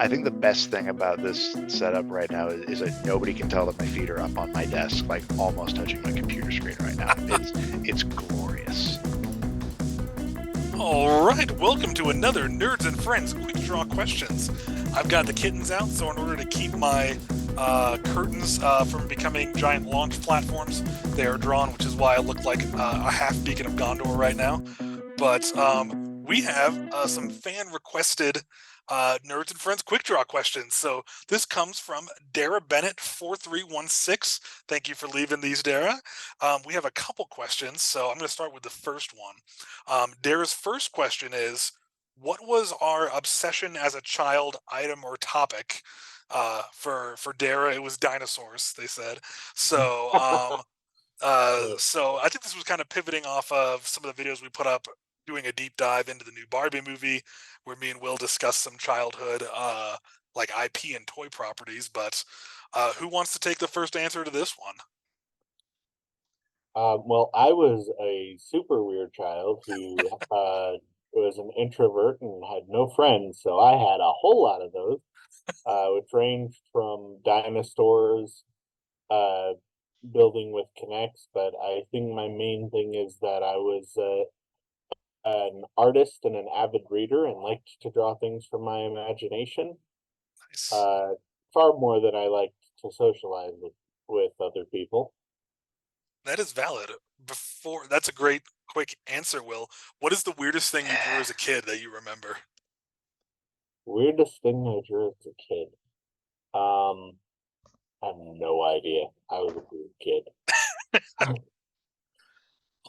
I think the best thing about this setup right now is that nobody can tell that my feet are up on my desk, like almost touching my computer screen right now. It's glorious. All right, welcome to another Nerds and Friends Quick Draw Questions. I've got the kittens out, so in order to keep my curtains from becoming giant launch platforms, they are drawn, which is why I look like a half beacon of Gondor right now. But we have some fan-requested Nerds and Friends Quick Draw questions. So this comes from Dara Bennett 4316. Thank you for leaving these, Dara. We have a couple questions, so I'm going to start with the first one. Dara's first question is, what was our obsession as a child item or topic? For Dara, it was dinosaurs, they said. So so I think this was kind of pivoting off of some of the videos we put up doing a deep dive into the new Barbie movie, where me and Will discussed some childhood like IP and toy properties. But who wants to take the first answer to this one? Well, I was a super weird child who was an introvert and had no friends, so I had a whole lot of those, which ranged from dinosaurs, building with Kinects, but I think my main thing is that I was an artist and an avid reader and liked to draw things from my imagination, Nice. far more than I liked to socialize with other people. That is valid. That's a great quick answer, Will. What is the weirdest thing you drew as a kid that you remember? Weirdest thing I drew as a kid. I have no idea. I was a weird kid.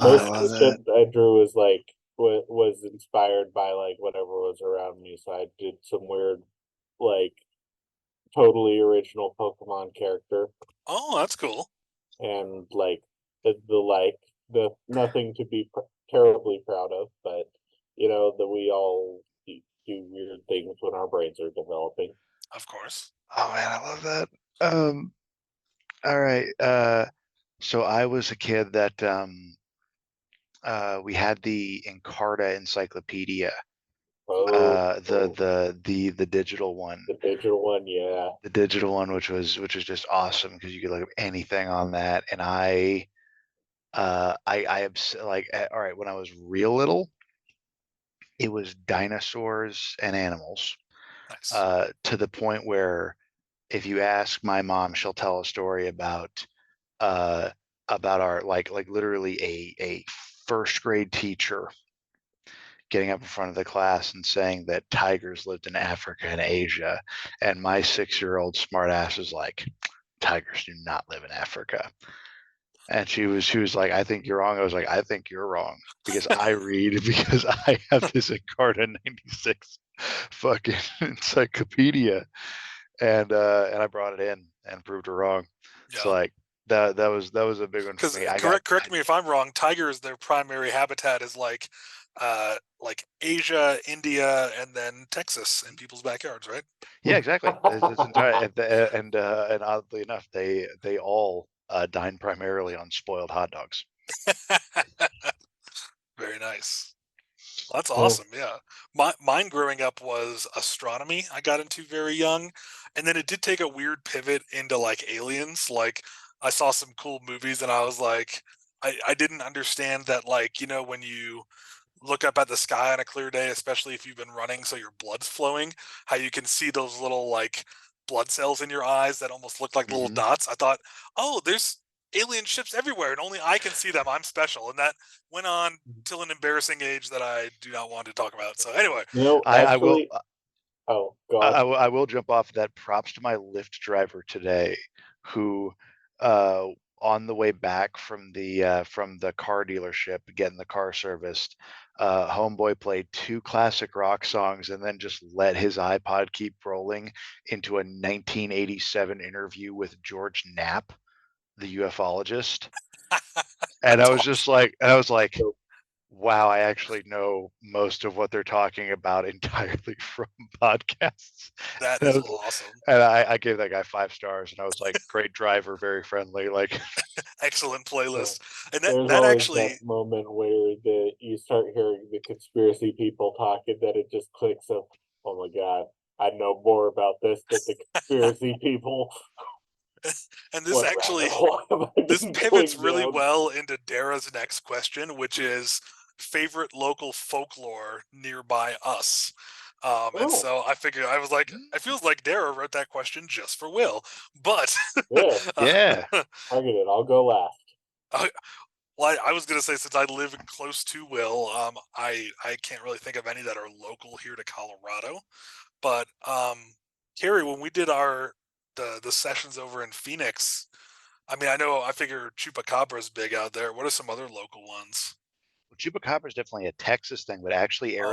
Most of the shit I drew was inspired by like whatever was around me. So I did some weird, like totally original Pokemon character. Oh, that's cool. And like the nothing to be terribly proud of, but you know that we all do weird things when our brains are developing. Of course. Oh man, I love that. All right. So I was a kid that we had the Encarta encyclopedia. The digital one. The digital one, yeah. The digital one, which was just awesome because you could look up anything on that. And I like, all right, when I was real little, it was dinosaurs and animals. Nice. To the point where if you ask my mom, she'll tell a story about our like literally a first grade teacher getting up in front of the class and saying that tigers lived in Africa and Asia, and my 6-year-old smartass is like, tigers do not live in Africa. And she was like, I think you're wrong. I was like, I think you're wrong because I read, because I have this Encarta 96 fucking encyclopedia, and I brought it in and proved her wrong. Yeah. So like that was a big one for me. Correct me if I'm wrong. Tigers, their primary habitat is like Asia, India, and then Texas in people's backyards, right? Yeah, exactly. It's entire, and oddly enough, they all dine primarily on spoiled hot dogs. Very nice. Well, that's awesome. Yeah. Mine growing up was astronomy. I got into very young, and then it did take a weird pivot into like aliens. Like I saw some cool movies and I was like, I didn't understand that, like, you know, when you look up at the sky on a clear day, especially if you've been running so your blood's flowing, how you can see those little like blood cells in your eyes that almost look like little dots. I thought, oh, there's alien ships everywhere and only I can see them. I'm special. And that went on till an embarrassing age that I do not want to talk about. So anyway, I will. Oh, God. I will jump off that. Props to my Lyft driver today, who on the way back from the car dealership getting the car serviced, homeboy played 2 classic rock songs and then just let his iPod keep rolling into a 1987 interview with George Knapp, the ufologist. And I was just like, wow, I actually know most of what they're talking about entirely from podcasts. That is awesome. And I gave that guy 5 stars, and I was like, great driver, very friendly, like excellent playlist. And that actually that moment where you start hearing the conspiracy people talking, that it just clicks up. Oh my God, I know more about this than the conspiracy people. And this What actually, rabbit hole have I this been pivots going really down? well into Dara's next question, which is favorite local folklore nearby us. And Oh, so I figured I was like, it feels like Dara wrote that question just for Will, but yeah. uh, Yeah. Targeted. I'll go last. well, I was gonna say since I live close to Will, I can't really think of any that are local here to Colorado. But Carrie, when we did the sessions over in Phoenix, I mean, I figure Chupacabra's big out there. What are some other local ones? Well, Chupacabra is definitely a Texas thing, but actually Oh,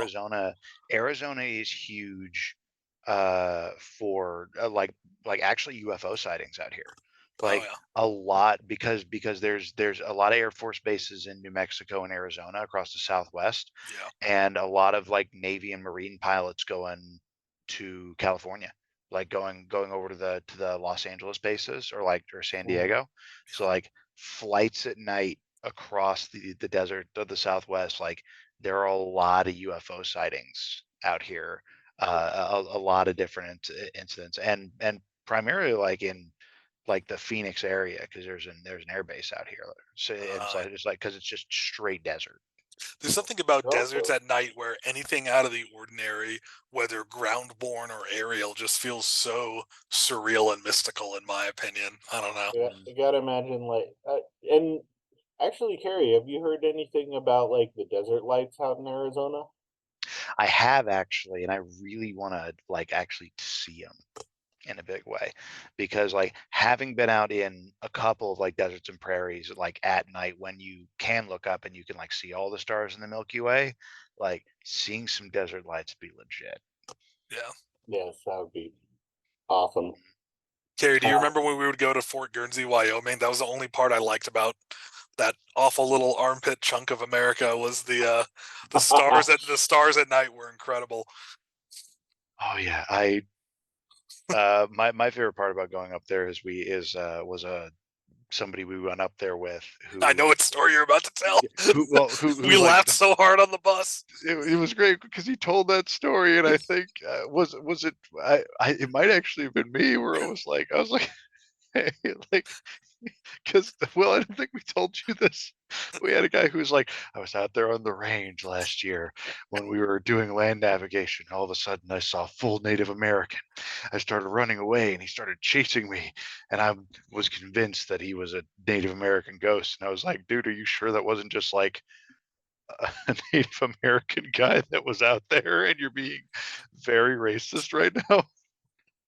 Arizona is huge for like actually UFO sightings out here. oh Like yeah, a lot because there's a lot of Air Force bases in New Mexico and Arizona across the Southwest, yeah. and a lot of like Navy and Marine pilots going to California, like going over to the Los Angeles bases or San Mm. Diego. So like flights at night across the desert of the Southwest, like there are a lot of UFO sightings out here, a lot of different incidents, and primarily like in like the Phoenix area because there's an air base out here. So and it's Uh, like because it's just straight desert. there's something about deserts Also, at night where anything out of the ordinary, whether ground-born or aerial, just feels so surreal and mystical. In my opinion, I don't know. yeah, Mm. you gotta imagine and actually, Carrie, have you heard anything about like the desert lights out in Arizona? I have actually, and I really want to like actually see them in a big way because like having been out in a couple of like deserts and prairies like at night when you can look up and you can like see all the stars in the Milky Way, like seeing some desert lights be legit. Yeah. Yes, that would be awesome. Carrie, do you Uh, remember when we would go to Fort Guernsey, Wyoming? That was the only part I liked about that awful little armpit chunk of America was the stars at night were incredible. Oh yeah, I my favorite part about going up there is we is was somebody we went up there with I know what story you're about to tell. We who like laughed so hard on the bus. it was great because he told that story and I think was it it might actually have been me where I was like hey, like because well I don't think we told you this. We had a guy who was like, I was out there on the range last year when we were doing land navigation. All of a sudden I saw full Native American. I started running away and he started chasing me and I was convinced that he was a Native American ghost and I was like, dude, are you sure that wasn't just like a Native American guy that was out there and you're being very racist right now?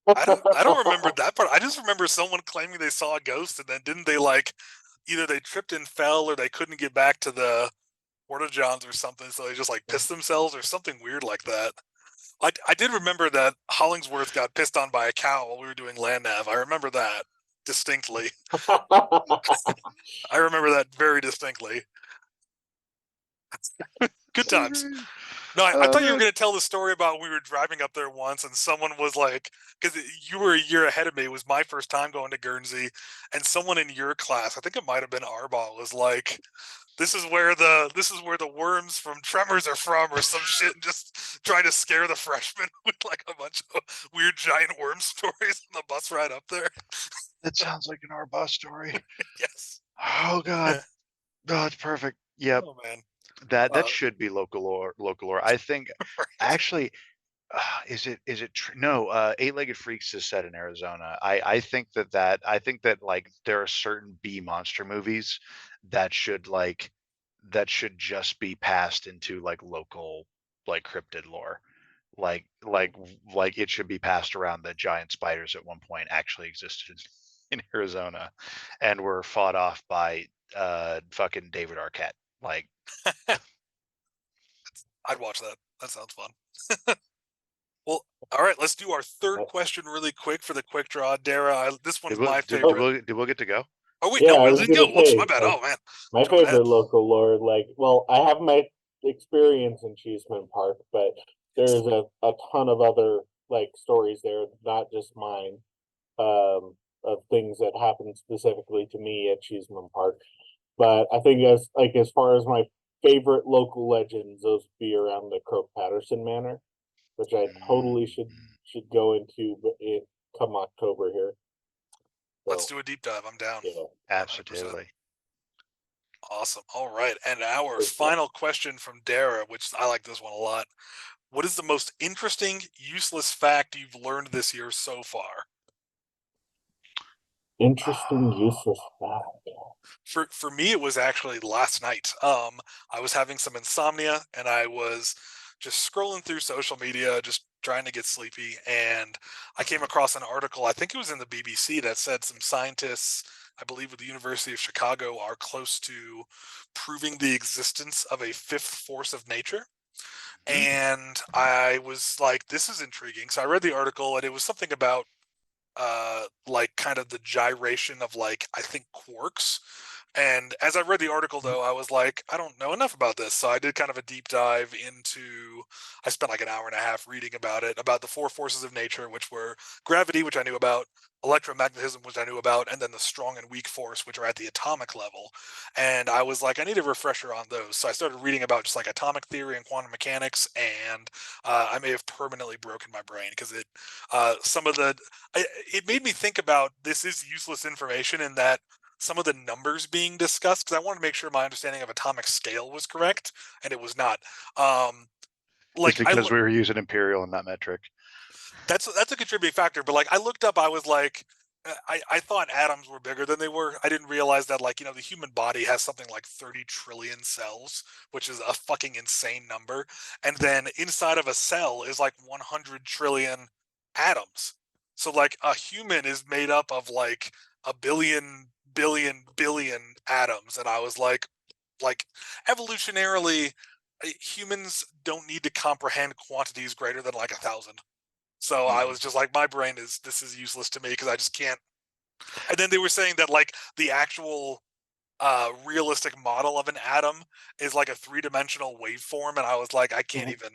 I don't remember that part. I just remember someone claiming they saw a ghost and then didn't they like either they tripped and fell or they couldn't get back to the Porta Johns or something, so they just like pissed themselves or something weird like that. I did remember that Hollingsworth got pissed on by a cow while we were doing land nav. I remember that distinctly. I remember that very distinctly. Good So times. great. No, I Oh thought you were man. going to tell the story about we were driving up there once and someone was like, because you were a year ahead of me. It was my first time going to Guernsey, and someone in your class, I think it might have been Arbaugh, was like, "This is where the worms from Tremors are from," or some shit, and just trying to scare the freshmen with like a bunch of weird giant worm stories on the bus ride up there. That sounds like an Arba story. Yes. Oh god. Oh, it's perfect. Yep. Oh man. That Uh, should be local lore. I think right. actually no, Eight-Legged Freaks is set in Arizona. I think that like there are certain B monster movies that should like that should just be passed into like local like cryptid lore. Like it should be passed around that giant spiders at one point actually existed in Arizona and were fought off by fucking David Arquette. Like I'd watch that. That sounds fun. Well, all right, let's do our third question really quick for the quick draw. Dara, this one's my favorite. did we get to go? Oh, wait, Yeah, no, I we was didn't go. gonna Whoops, my say, bad. like, Oh, man. my Jumping ahead. favorite local lore, like, well, I have my experience in Cheeseman Park, but there's a ton of other like stories there, not just mine, of things that happened specifically to me at Cheeseman Park. But I think as far as my favorite local legends, those would be around the Croak Patterson Manor, which I totally should should go into come October here. Let's So, do a deep dive. I'm down. yeah. 100%. Absolutely. Awesome. All right. And our Very cool. final question from Dara, which I like this one a lot. What is the most interesting, useless fact you've learned this year so far? Interesting, useless fact. For me, it was actually last night. I was having some insomnia and I was just scrolling through social media, just trying to get sleepy. And I came across an article, I think it was in the BBC, that said some scientists, I believe with the University of Chicago, are close to proving the existence of a fifth force of nature. Mhm. And I was like, this is intriguing. So I read the article and it was something about like kind of the gyration of like I think quarks. And as I read the article though, I was like, I don't know enough about this. So I did kind of a deep dive into, I spent like an hour and a half reading about it, about the four forces of nature, which were gravity, which I knew about, electromagnetism, which I knew about, and then the strong and weak force, which are at the atomic level. And I was like, I need a refresher on those. So I started reading about just like atomic theory and quantum mechanics, and I may have permanently broken my brain because some of the, it made me think about this is useless information in that some of the numbers being discussed, because I wanted to make sure my understanding of atomic scale was correct, and it was not. It's Like because we were using imperial and not metric. that's a contributing factor. But like I looked up, I was like, I thought atoms were bigger than they were. I didn't realize that like the human body has something like 30 trillion cells, which is a fucking insane number. And then inside of a cell is like 100 trillion atoms. So like a human is made up of like a billion atoms. And I was like evolutionarily, humans don't need to comprehend quantities greater than like 1,000. So I was just like, my brain is, this is useless to me because I just can't. And then they were saying that like the actual realistic model of an atom is like a three-dimensional waveform, and I was like, I can't even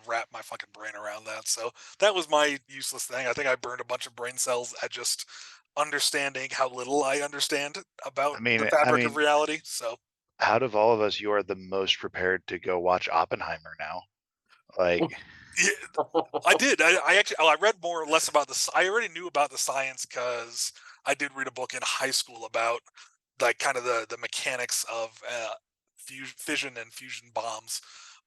wrap my fucking brain around that. So that was my useless thing. I think I burned a bunch of brain cells at just understanding how little I understand about I the mean, I fabric of mean, reality. So out of all of us, you are the most prepared to go watch Oppenheimer now. Like, yeah, I did. I actually I read more or less about this. I already knew about the science because I did read a book in high school about like kind of the mechanics of fission and fusion bombs.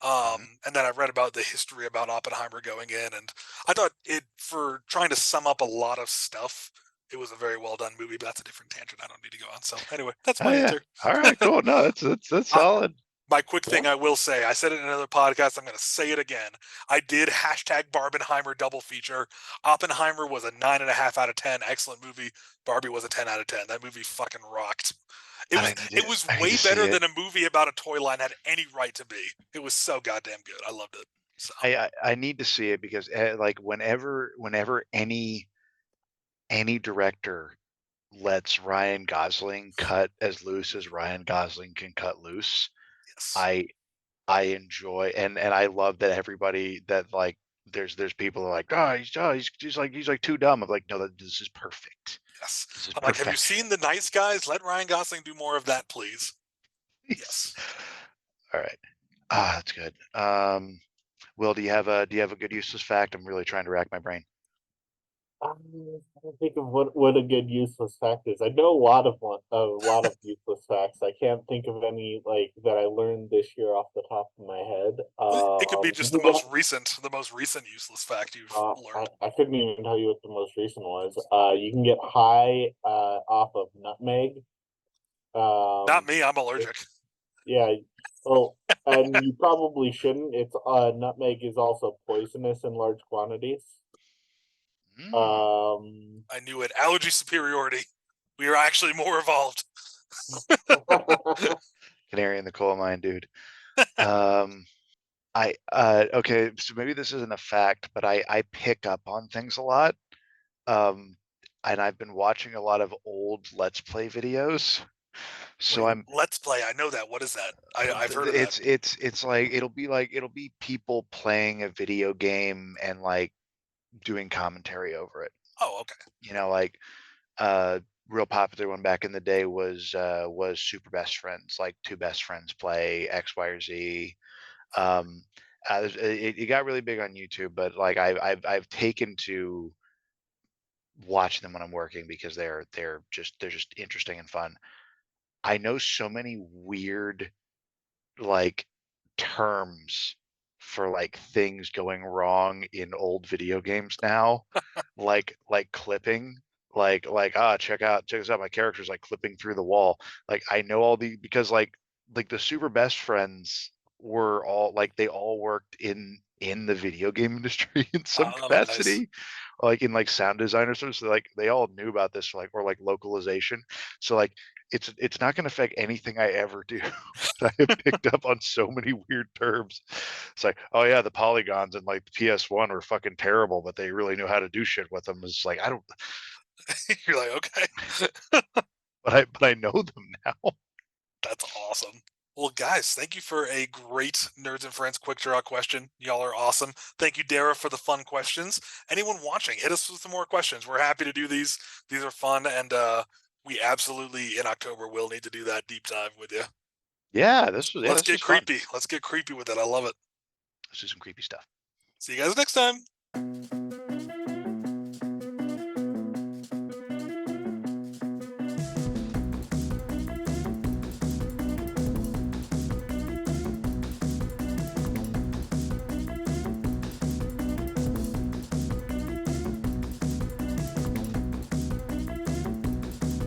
mhm. And then I read about the history about Oppenheimer going in, and I thought it for trying to sum up a lot of stuff. It was a very well done movie, but that's a different tangent. I don't need to go on. So anyway, that's Oh my yeah. answer. All right, cool. No, that's I, solid. my quick Yeah. thing I will say, I said it in another podcast, I'm going to say it again. I did hashtag Barbenheimer double feature. Oppenheimer was a 9.5 out of 10. Excellent movie. Barbie was a 10 out of 10. That movie fucking rocked. It was I need it to was I need way to see better it. than a movie about a toy line had any right to be. It was so goddamn good. I loved it. So I need to see it because like whenever any director lets Ryan Gosling cut as loose as Ryan Gosling can cut loose, yes. I I enjoy and I love that everybody that like there's people who are like, he's like too dumb. I'm like, no, this is perfect. Yes. This is I'm like, have you perfection. seen The Nice Guys? Let Ryan Gosling do more of that, please. Yes. All right. That's good. Will, do you have a good useless fact? I'm really trying to rack my brain. I don't think of what a good useless fact is. I know a lot of useless facts. I can't think of any like that I learned this year off the top of my head. It could be just You got, the most recent useless fact you've learned. I couldn't even tell you what the most recent was. You can get high off of nutmeg. Not Um, me, I'm allergic. yeah. Well, and you probably shouldn't. It's nutmeg is also poisonous in large quantities. Mm. Um, I knew it. Allergy superiority. We are actually more evolved. Canary in the coal mine, dude. Um, okay, so maybe this isn't a fact, but I pick up on things a lot. Um, and I've been watching a lot of old Let's Play videos. So Wait, I'm let's play. I know that. What is that? I've heard of that. it's like it'll be people playing a video game and like doing commentary over it. Oh, okay. You know, like real popular one back in the day was Super Best Friends, like two best friends play X, Y, or Z. Um, it got really big on YouTube, but like I've taken to watching them when I'm working because they're just interesting and fun. I know so many weird like terms for like things going wrong in old video games now, like clipping, check this out, my character's like clipping through the wall. Like I know all the because like the super best friends were all like they all worked in the video game industry in some Nice. capacity, like in like sound design or something. So like they all knew about this, like or like localization. So like it's not going to affect anything I ever do. But I have picked up on so many weird terms. It's like, oh yeah, the polygons in like the PS1 were fucking terrible, but they really knew how to do shit with them. It's like I don't, You're like, okay. but I know them now. That's awesome. Well, guys, thank you for a great Nerds and Friends quick draw question. Y'all are awesome. Thank you, Dara, for the fun questions. Anyone watching, hit us with some more questions. We're happy to do these. These are fun, and we absolutely in October will need to do that deep dive with you. Yeah, Let's this get was fun. creepy. Let's get creepy with it. I love it. Let's do some creepy stuff. See you guys next time.